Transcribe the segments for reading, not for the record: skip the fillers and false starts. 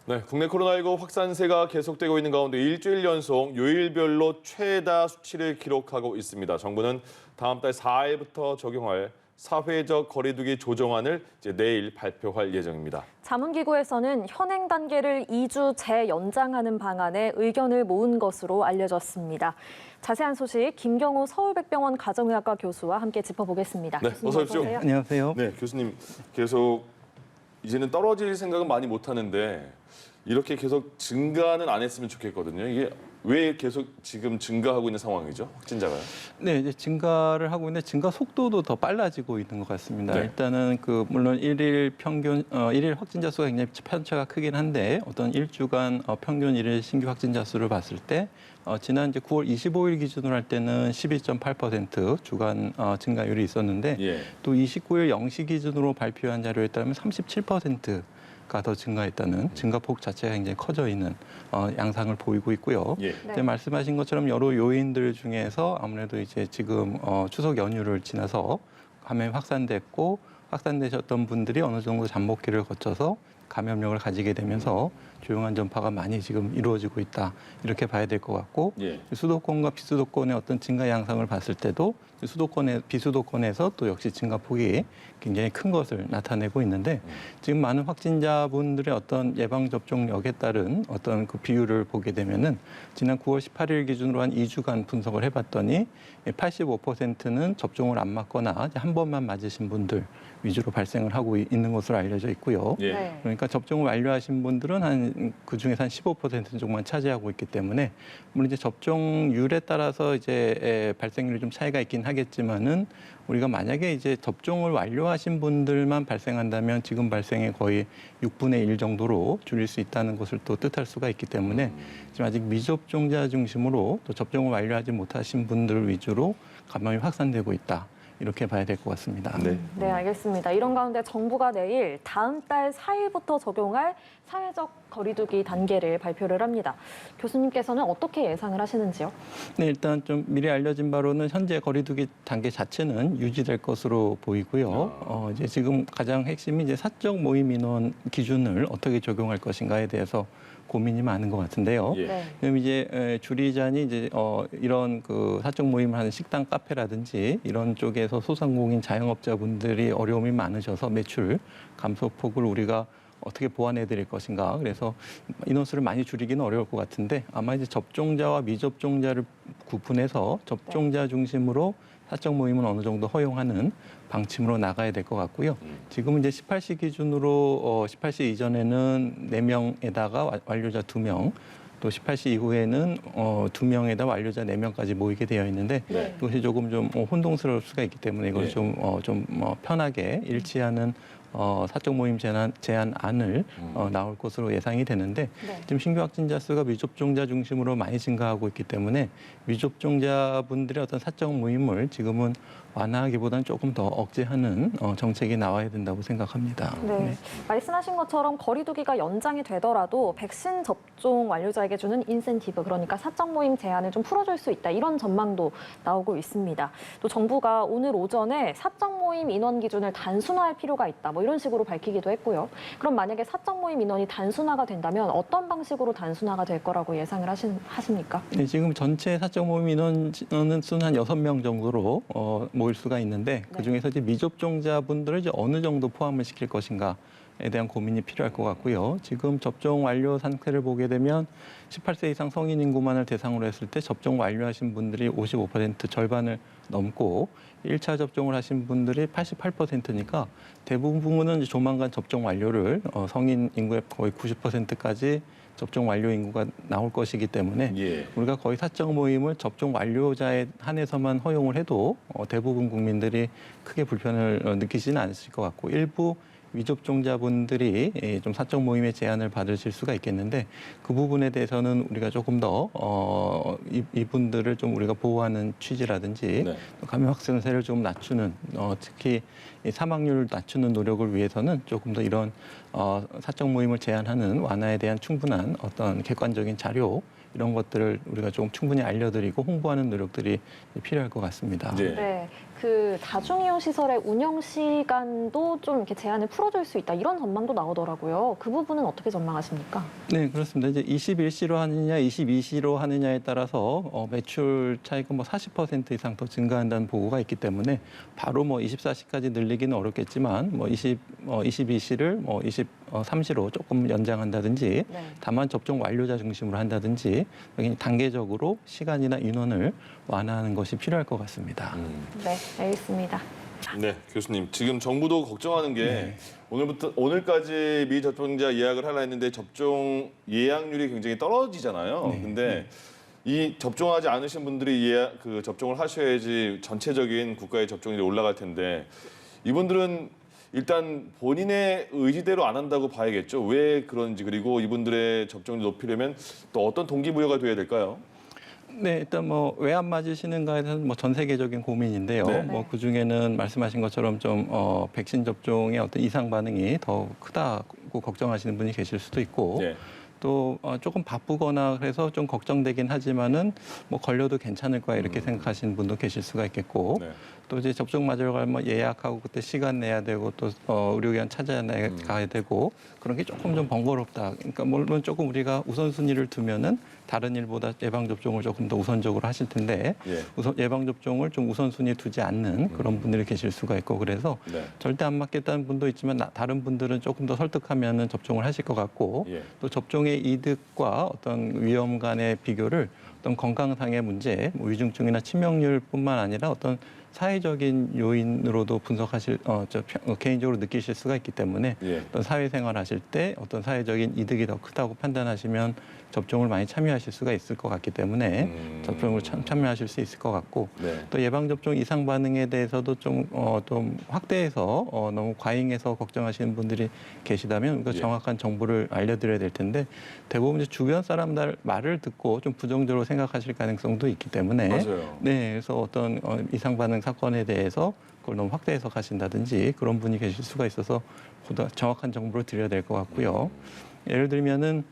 네, 국내 코로나19 확산세가 계속되고 있는 가운데 일주일 연속 요일별로 최다 수치를 기록하고 있습니다. 정부는 다음 달 4일부터 적용할 사회적 거리두기 조정안을 이제 내일 발표할 예정입니다. 자문기구에서는 현행 단계를 2주 재연장하는 방안에 의견을 모은 것으로 알려졌습니다. 자세한 소식 김경우 서울백병원 가정의학과 교수와 함께 짚어보겠습니다. 네, 어서 오십시오. 안녕하세요. 네, 교수님 계속 이제는 떨어질 생각은 많이 못 하는데 이렇게 계속 증가는 안 했으면 좋겠거든요. 이게 왜 계속 지금 증가하고 있는 상황이죠? 확진자가요? 네, 이제 증가를 하고 있는데 증가 속도도 더 빨라지고 있는 것 같습니다. 네. 일단은 물론 일일 평균 일일 확진자 수가 굉장히 편차가 크긴 한데 어떤 일주간 평균 일일 신규 확진자 수를 봤을 때 지난 이제 9월 25일 기준으로 할 때는 12.8% 주간 증가율이 있었는데 예. 또 29일 0시 기준으로 발표한 자료에 따르면 37%. 가 더 증가했다는 증가폭 자체가 굉장히 커져 있는 양상을 보이고 있고요. 예. 이제 말씀하신 것처럼 여러 요인들 중에서 아무래도 이제 지금 추석 연휴를 지나서 감염이 확산됐고 확산되셨던 분들이 어느 정도 잠복기를 거쳐서 감염력을 가지게 되면서 조용한 전파가 많이 지금 이루어지고 있다. 이렇게 봐야 될 것 같고 예. 수도권과 비수도권의 어떤 증가 양상을 봤을 때도 비수도권에서 또 역시 증가폭이 굉장히 큰 것을 나타내고 있는데 지금 많은 확진자분들의 어떤 예방접종력에 따른 어떤 그 비율을 보게 되면은 지난 9월 18일 기준으로 한 2주간 분석을 해봤더니 85%는 접종을 안 맞거나 한 번만 맞으신 분들 위주로 발생을 하고 있는 것으로 알려져 있고요. 예. 네. 그러니까 접종을 완료하신 분들은 한 그중에서 한 15% 정도만 차지하고 있기 때문에 물론 이제 접종률에 따라서 이제 발생률이 좀 차이가 있긴 하겠지만은 우리가 만약에 이제 접종을 완료하신 분들만 발생한다면 지금 발생의 거의 6분의 1 정도로 줄일 수 있다는 것을 또 뜻할 수가 있기 때문에 지금 아직 미접종자 중심으로 또 접종을 완료하지 못하신 분들 위주로 감염이 확산되고 있다. 이렇게 봐야 될 것 같습니다. 네. 네, 알겠습니다. 이런 가운데 정부가 내일 다음 달 4일부터 적용할 사회적 거리두기 단계를 발표를 합니다. 교수님께서는 어떻게 예상을 하시는지요? 네, 일단 좀 미리 알려진 바로는 현재 거리두기 단계 자체는 유지될 것으로 보이고요. 이제 지금 가장 핵심이 이제 사적 모임 인원 기준을 어떻게 적용할 것인가에 대해서 고민이 많은 것 같은데요. 예. 네. 그럼 이제 줄이자니 이제 이런 그 사적 모임을 하는 식당, 카페라든지 이런 쪽에서 소상공인 자영업자분들이 어려움이 많으셔서 매출 감소폭을 우리가 어떻게 보완해 드릴 것인가. 그래서 인원수를 많이 줄이기는 어려울 것 같은데 아마 이제 접종자와 미접종자를 구분해서 접종자 중심으로 사적 모임은 어느 정도 허용하는 방침으로 나가야 될 것 같고요. 지금은 이제 18시 기준으로 18시 이전에는 4명에다가 완료자 2명, 또 18시 이후에는 2명에다 완료자 4명까지 모이게 되어 있는데 네. 이것이 조금 좀 혼동스러울 수가 있기 때문에 이걸 네. 좀 편하게 일치하는 사적 모임 제한안을 나올 것으로 예상이 되는데 네. 지금 신규 확진자 수가 미접종자 중심으로 많이 증가하고 있기 때문에 미접종자분들의 어떤 사적 모임을 지금은 완화하기보다는 조금 더 억제하는 정책이 나와야 된다고 생각합니다. 네. 말씀하신 것처럼 거리두기가 연장이 되더라도 백신 접종 완료자에게 주는 인센티브, 그러니까 사적 모임 제한을 좀 풀어줄 수 있다. 이런 전망도 나오고 있습니다. 또 정부가 오늘 오전에 사적 모임 인원 기준을 단순화할 필요가 있다. 뭐 이런 식으로 밝히기도 했고요. 그럼 만약에 사적 모임 인원이 단순화가 된다면 어떤 방식으로 단순화가 될 거라고 예상을 하십니까? 네, 지금 전체 사적 모임 인원은 수는 한 6명 정도로 모일 수가 있는데 그중에서 이제 미접종자분들을 이제 어느 정도 포함을 시킬 것인가에 대한 고민이 필요할 것 같고요. 지금 접종 완료 상태를 보게 되면 18세 이상 성인 인구만을 대상으로 했을 때 접종 완료하신 분들이 55% 절반을 넘고 1차 접종을 하신 분들이 88%니까 대부분은 이제 조만간 접종 완료를 성인 인구의 거의 90%까지 접종 완료 인구가 나올 것이기 때문에 예. 우리가 거의 사적 모임을 접종 완료자에 한해서만 허용을 해도 대부분 국민들이 크게 불편을 느끼지는 않으실 것 같고 일부 미접종자분들이 좀 사적 모임의 제한을 받으실 수가 있겠는데 그 부분에 대해서는 우리가 조금 더 이분들을 좀 우리가 보호하는 취지라든지 네. 감염 확산세를 좀 낮추는 특히 사망률을 낮추는 노력을 위해서는 조금 더 이런 사적 모임을 제한하는 완화에 대한 충분한 어떤 객관적인 자료 이런 것들을 우리가 좀 충분히 알려드리고 홍보하는 노력들이 필요할 것 같습니다. 네. 네, 그 다중이용 시설의 운영 시간도 좀 이렇게 제한을 풀어줄 수 있다 이런 전망도 나오더라고요. 그 부분은 어떻게 전망하십니까? 네, 그렇습니다. 이제 21시로 하느냐, 22시로 하느냐에 따라서 매출 차이가 뭐 40% 이상 더 증가한다는 보고가 있기 때문에 바로 뭐 24시까지 늘리기는 어렵겠지만 뭐 22시를 뭐 23시로 조금 연장한다든지 네. 다만 접종 완료자 중심으로 한다든지 여기 단계적으로 시간이나 인원을 완화하는 것이 필요할 것 같습니다. 네, 알겠습니다. 네, 교수님. 지금 정부도 걱정하는 게 오늘까지 미접종자 예약을 하려 했는데 접종 예약률이 굉장히 떨어지잖아요. 근데 이 접종하지 않으신 분들이 접종을 하셔야지 전체적인 국가의 접종률이 올라갈 텐데 이분들은 일단 본인의 의지대로 안 한다고 봐야겠죠. 왜 그런지 그리고 이분들의 접종률 높이려면 또 어떤 동기부여가 돼야 될까요? 네, 일단 뭐 왜 안 맞으시는가에 대해서는 뭐 전 세계적인 고민인데요. 네. 뭐 그 중에는 말씀하신 것처럼 좀 백신 접종의 어떤 이상 반응이 더 크다고 걱정하시는 분이 계실 수도 있고. 네. 또 조금 바쁘거나 그래서 좀 걱정되긴 하지만은 뭐 걸려도 괜찮을 거야 이렇게 생각하시는 분도 계실 수가 있겠고 네. 또 이제 접종 맞으러 가면 뭐 예약하고 그때 시간 내야 되고 또 의료기관 찾아가야 되고 그런 게 조금 좀 번거롭다. 그러니까 물론 조금 우리가 우선순위를 두면은 다른 일보다 예방 접종을 조금 더 우선적으로 하실 텐데 예. 예방 접종을 좀 우선순위에 두지 않는 그런 분들이 계실 수가 있고 그래서 네. 절대 안 맞겠다는 분도 있지만 다른 분들은 조금 더 설득하면은 접종을 하실 것 같고 예. 또 접종의 이득과 어떤 위험 간의 비교를 어떤 건강상의 문제, 뭐 위중증이나 치명률뿐만 아니라 어떤 사회적인 요인으로도 분석하실, 개인적으로 느끼실 수가 있기 때문에 예. 어떤 사회생활 하실 때 어떤 사회적인 이득이 더 크다고 판단하시면 접종을 많이 참여하실 수가 있을 것 같기 때문에 접종을 참여하실 수 있을 것 같고 네. 또 예방접종 이상 반응에 대해서도 좀 확대해서 너무 과잉해서 걱정하시는 분들이 계시다면 우리가 예. 정확한 정보를 알려드려야 될 텐데 대부분 이제 주변 사람들 말을 듣고 좀 부정적으로 생각하실 가능성도 있기 때문에 맞아요. 네, 그래서 어떤 이상 반응 사건에 대해서 그걸 너무 확대해서 가신다든지 그런 분이 계실 수가 있어서 보다 정확한 정보를 드려야 될 것 같고요. 예를 들면은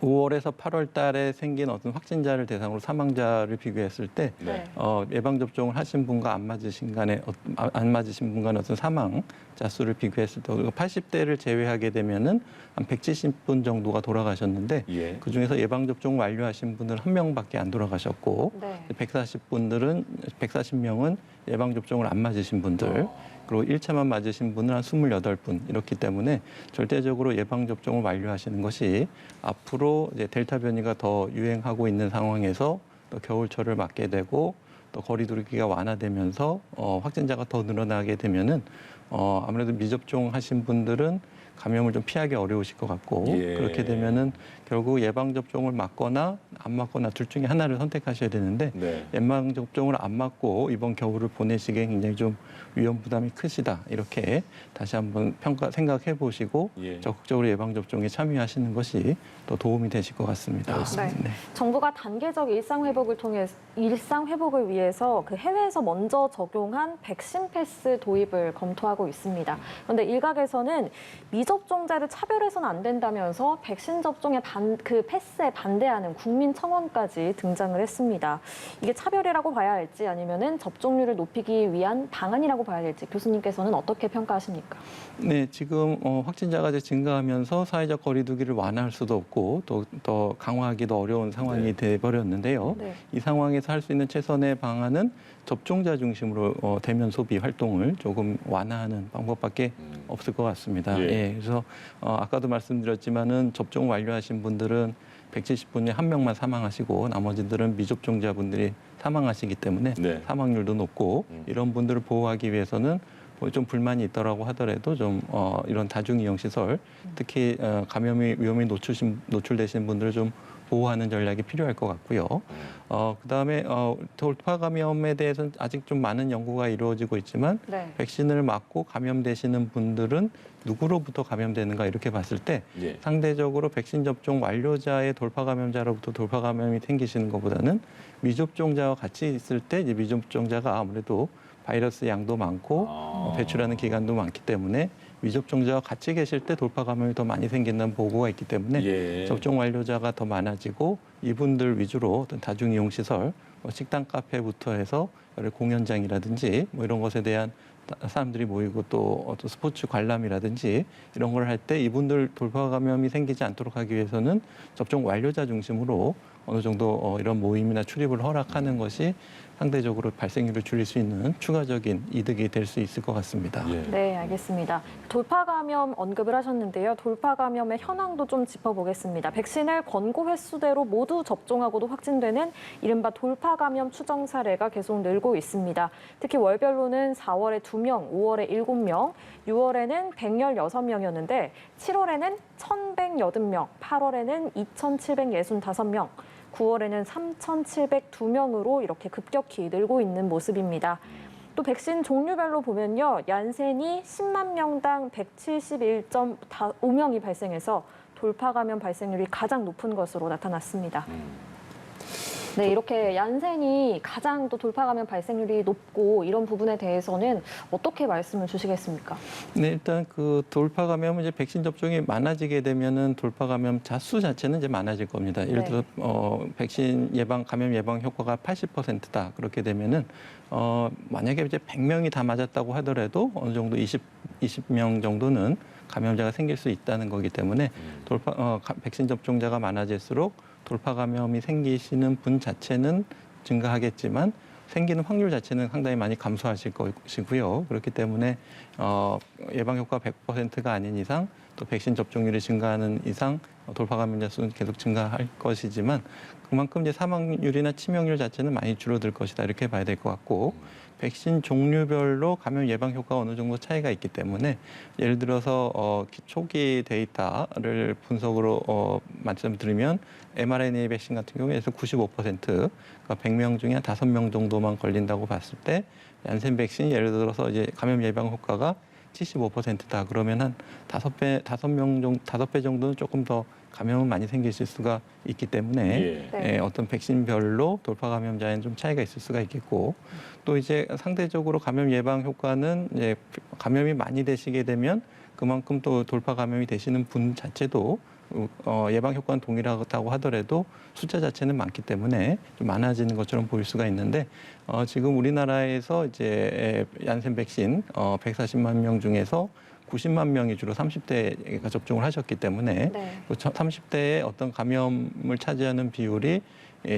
5월에서 8월 달에 생긴 어떤 확진자를 대상으로 사망자를 비교했을 때 네. 예방 접종을 하신 분과 안 맞으신 간에 어떤 사망자 수를 비교했을 때 80대를 제외하게 되면은 한 170분 정도가 돌아가셨는데 예. 그 중에서 예방 접종 완료하신 분들은 1명밖에 안 돌아가셨고 네. 140명은 예방 접종을 안 맞으신 분들 그리고 1차만 맞으신 분은 한 28분 이렇기 때문에 절대적으로 예방 접종을 완료하시는 것이 앞으로 이제 델타 변이가 더 유행하고 있는 상황에서 또 겨울철을 맞게 되고 또 거리두기가 완화되면서 확진자가 더 늘어나게 되면은 아무래도 미접종 하신 분들은 감염을 좀 피하기 어려우실 것 같고 예. 그렇게 되면은 결국 예방 접종을 맞거나 안 맞거나 둘 중에 하나를 선택하셔야 되는데 네. 예방 접종을 안 맞고 이번 겨울을 보내시기에 굉장히 좀 위험 부담이 크시다 이렇게 다시 한번 생각해 보시고 예. 적극적으로 예방 접종에 참여하시는 것이 더 도움이 되실 것 같습니다. 네. 정부가 단계적 일상 회복을 위해서 그 해외에서 먼저 적용한 백신 패스 도입을 검토하고 있습니다. 그런데 일각에서는 미접종자를 차별해서는 안 된다면서 백신 접종의 그 패스에 반대하는 국민청원까지 등장을 했습니다. 이게 차별이라고 봐야 할지 아니면은 접종률을 높이기 위한 방안이라고 봐야 될지 교수님께서는 어떻게 평가하십니까? 네, 지금 증가가 이제 증가하면서 사회적 거리두기를 완화할 수도 없고 또 더 강화하기도 어려운 상황이 돼 버렸는데요. 네. 이 상황에서 할 수 있는 최선의 방안은 접종자 중심으로 대면 소비 활동을 조금 완화하는 방법밖에 없을 것 같습니다. 예. 예, 그래서 아까도 말씀드렸지만은 접종 완료하신 분들은 170분에 1명만 사망하시고 나머지들은 미접종자분들이 사망하시기 때문에 네. 사망률도 높고 이런 분들을 보호하기 위해서는 뭐 좀 불만이 있더라고 하더라도 좀 이런 다중이용 시설 특히 감염이 위험에 노출되신 분들을 좀 보호하는 전략이 필요할 것 같고요. 그다음에 돌파 감염에 대해서는 아직 좀 많은 연구가 이루어지고 있지만 네. 백신을 맞고 감염되시는 분들은 누구로부터 감염되는가 이렇게 봤을 때 예. 상대적으로 백신 접종 완료자의 돌파 감염자로부터 돌파 감염이 생기시는 것보다는 미접종자와 같이 있을 때 이제 미접종자가 아무래도 바이러스 양도 많고 배출하는 기간도 많기 때문에 미접종자와 같이 계실 때 돌파 감염이 더 많이 생긴다는 보고가 있기 때문에 예. 접종 완료자가 더 많아지고 이분들 위주로 어떤 다중이용시설, 식당, 카페부터 해서 여러 공연장이라든지 뭐 이런 것에 대한 사람들이 모이고 또 어떤 스포츠 관람이라든지 이런 걸 할 때 이분들 돌파 감염이 생기지 않도록 하기 위해서는 접종 완료자 중심으로 어느 정도 이런 모임이나 출입을 허락하는 것이 상대적으로 발생률을 줄일 수 있는 추가적인 이득이 될 수 있을 것 같습니다. 예. 네, 알겠습니다. 돌파 감염 언급을 하셨는데요. 돌파 감염의 현황도 좀 짚어보겠습니다. 백신을 권고 횟수대로 모두 접종하고도 확진되는 이른바 돌파 감염 추정 사례가 계속 늘고 있습니다. 특히 월별로는 4월에 2명, 5월에 7명, 6월에는 116명이었는데 7월에는 1,180명, 8월에는 2,765명, 9월에는 3,702명으로 이렇게 급격히 늘고 있는 모습입니다. 또 백신 종류별로 보면요. 얀센이 10만 명당 171.5명이 발생해서 돌파 감염 발생률이 가장 높은 것으로 나타났습니다. 네, 이렇게 얀센이 가장 또 돌파 감염 발생률이 높고 이런 부분에 대해서는 어떻게 말씀을 주시겠습니까? 네, 일단 그 돌파 감염은 이제 백신 접종이 많아지게 되면은 돌파 감염 자수 자체는 이제 많아질 겁니다. 예를 들어 백신 감염 예방 효과가 80%다 그렇게 되면은 만약에 이제 100명이 다 맞았다고 하더라도 어느 정도 20명 정도는 감염자가 생길 수 있다는 거기 때문에 백신 접종자가 많아질수록 돌파 감염이 생기시는 분 자체는 증가하겠지만 생기는 확률 자체는 상당히 많이 감소하실 것이고요. 그렇기 때문에 예방 효과 100%가 아닌 이상 또 백신 접종률이 증가하는 이상 돌파 감염자 수는 계속 증가할 것이지만 그만큼 이제 사망률이나 치명률 자체는 많이 줄어들 것이다 이렇게 봐야 될 것 같고 백신 종류별로 감염 예방 효과가 어느 정도 차이가 있기 때문에 예를 들어서 초기 데이터를 분석으로 말씀드리면 mRNA 백신 같은 경우에서 95%, 그러니까 100명 중에 한 5명 정도만 걸린다고 봤을 때 얀센 백신 예를 들어서 이제 감염 예방 효과가 75%다. 그러면 한 5배 정도는 조금 더 감염은 많이 생기실 수가 있기 때문에 네. 어떤 백신별로 돌파 감염자에는 좀 차이가 있을 수가 있겠고 또 이제 상대적으로 감염 예방 효과는 이제 감염이 많이 되시게 되면 그만큼 또 돌파 감염이 되시는 분 자체도 예방 효과는 동일하다고 하더라도 숫자 자체는 많기 때문에 좀 많아지는 것처럼 보일 수가 있는데 지금 우리나라에서 이제 얀센 백신 140만 명 중에서 90만 명이 주로 30대가 접종을 하셨기 때문에 네. 30대의 어떤 감염을 차지하는 비율이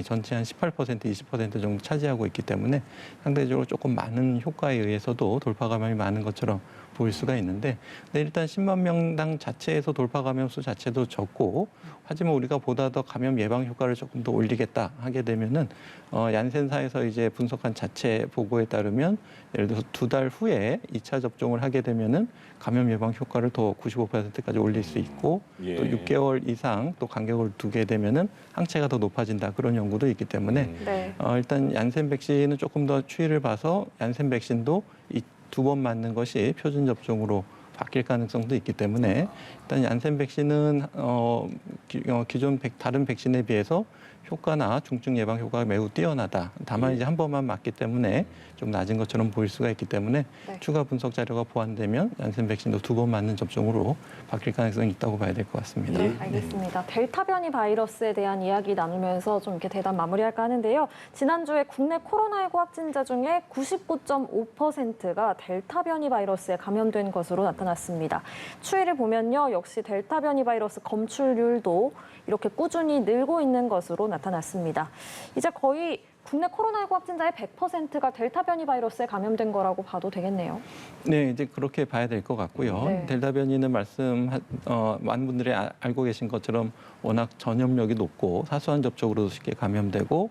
전체 한 18%, 20% 정도 차지하고 있기 때문에 상대적으로 조금 많은 효과에 의해서도 돌파 감염이 많은 것처럼 보일 수가 있는데 근데 일단 10만 명당 자체에서 돌파 감염 수 자체도 적고 하지만 우리가 보다 더 감염 예방 효과를 조금 더 올리겠다 하게 되면은 얀센사에서 이제 분석한 자체 보고에 따르면 예를 들어서 2달 후에 2차 접종을 하게 되면은 감염 예방 효과를 더 95%까지 올릴 수 있고 예. 또 6개월 이상 또 간격을 두게 되면은 항체가 더 높아진다 그런 연구도 있기 때문에 네. 일단 얀센 백신은 조금 더 추이를 봐서 얀센 백신도 이 2번 맞는 것이 표준 접종으로 바뀔 가능성도 있기 때문에 일단 얀센 백신은 기존 다른 백신에 비해서 효과나 중증 예방 효과가 매우 뛰어나다. 다만 이제 한 번만 맞기 때문에 좀 낮은 것처럼 보일 수가 있기 때문에 네. 추가 분석 자료가 보완되면 얀센 백신도 2번 맞는 접종으로 바뀔 가능성이 있다고 봐야 될 것 같습니다. 네, 알겠습니다. 델타 변이 바이러스에 대한 이야기 나누면서 좀 이렇게 대담 마무리할까 하는데요. 지난주에 국내 코로나19 확진자 중에 99.5%가 델타 변이 바이러스에 감염된 것으로 나타났습니다. 추이를 보면요. 역시 델타 변이 바이러스 검출률도 이렇게 꾸준히 늘고 있는 것으로 나타났습니다. 이제 거의 국내 코로나19 확진자의 100%가 델타 변이 바이러스에 감염된 거라고 봐도 되겠네요. 네, 이제 그렇게 봐야 될 것 같고요. 네. 델타 변이는 많은 분들이 알고 계신 것처럼 워낙 전염력이 높고 사소한 접촉으로도 쉽게 감염되고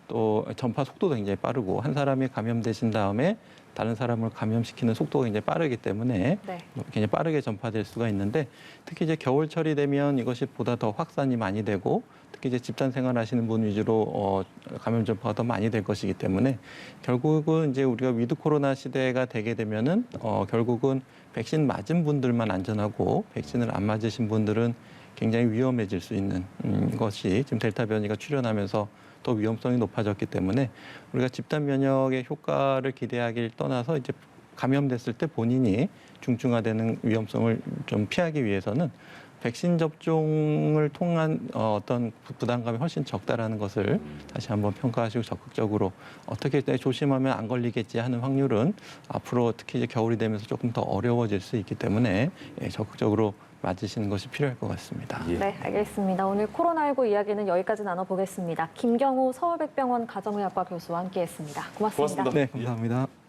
또 전파 속도도 굉장히 빠르고 한 사람이 감염되신 다음에 다른 사람을 감염시키는 속도가 굉장히 빠르기 때문에 네. 굉장히 빠르게 전파될 수가 있는데 특히 이제 겨울철이 되면 이것이 보다 더 확산이 많이 되고 특히 이제 집단 생활하시는 분 위주로 감염 전파가 더 많이 될 것이기 때문에 결국은 이제 우리가 위드 코로나 시대가 되게 되면은 결국은 백신 맞은 분들만 안전하고 백신을 안 맞으신 분들은 굉장히 위험해질 수 있는 것이 지금 델타 변이가 출현하면서 더 위험성이 높아졌기 때문에 우리가 집단 면역의 효과를 기대하기를 떠나서 이제 감염됐을 때 본인이 중증화되는 위험성을 좀 피하기 위해서는 백신 접종을 통한 어떤 부담감이 훨씬 적다라는 것을 다시 한번 평가하시고 적극적으로 어떻게 조심하면 안 걸리겠지 하는 확률은 앞으로 특히 이제 겨울이 되면서 조금 더 어려워질 수 있기 때문에 적극적으로 맞으시는 것이 필요할 것 같습니다. 예. 네, 알겠습니다. 오늘 코로나19 이야기는 여기까지 나눠보겠습니다. 김경호 서울백병원 가정의학과 교수와 함께했습니다. 고맙습니다. 고맙습니다. 네, 감사합니다.